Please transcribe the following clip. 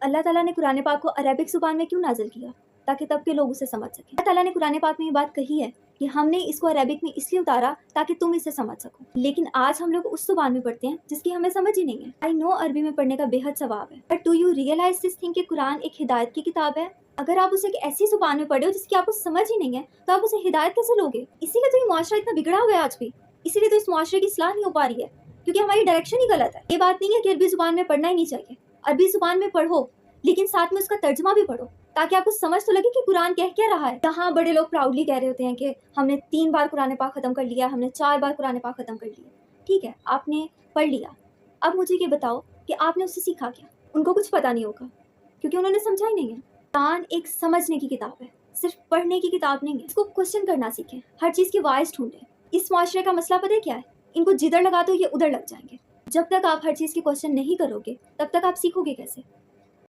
اللہ ताला ने कुरान पाक को अरबिक ज़ुबान में क्यों नाज़िल किया? ताकि तब के लोग उसे समझ सकें। अल्लाह ताला ने कुरान पाक में ये बात कही है कि हमने इसको अरबिक में इसलिए उतारा ताकि तुम इसे समझ सको, लेकिन आज हम लोग उस ज़ुबान में पढ़ते हैं जिसकी हमें समझ ही नहीं है। आई नो अरबी में पढ़ने का बेहद सवाब है, but do you realise this thing कि कुरान एक हिदायत की किताब है? अगर आप उसे एक ऐसी ज़ुबान में पढ़े हो जिसकी आपको समझ ही नहीं है, तो आप उसे हिदायत कैसे लोगे? इसीलिए तो ये मुआशरा इतना बिगड़ा हुआ है आज भी, इसीलिए तो इस मुआशरे की इस्लाह नहीं हो पा रही है, क्योंकि हमारी डायरेक्शन ही गलत है। ये बात नहीं है कि अरबी ज़ुबान में पढ़ना ही नहीं चाहिए, अरबी ज़ुबान में पढ़ो, लेकिन साथ में उसका तर्जुमा भी पढ़ो, ताकि आपको समझ तो लगे कि कुरान कह क्या रहा है। यहाँ बड़े लोग प्राउडली कह रहे होते हैं कि हमने 3 बार कुरान पाक ख़त्म कर लिया, हमने 4 बार कुरान पाक ख़त्म कर लिया। ठीक है, आपने पढ़ लिया, अब मुझे ये बताओ कि आपने उससे सीखा क्या? उनको कुछ पता नहीं होगा, क्योंकि उन्होंने समझा ही नहीं है। कुरान एक समझने की किताब है, सिर्फ पढ़ने की किताब नहीं है। इसको क्वेश्चन करना सीखें, हर चीज़ की वाइज ढूंढें। इस मुआशरे का मसला पता है क्या है? इनको जिधर लगा दो ये उधर लग जाएंगे। जब तक आप हर चीज़ के क्वेश्चन नहीं करोगे, तब तक आप सीखोगे कैसे?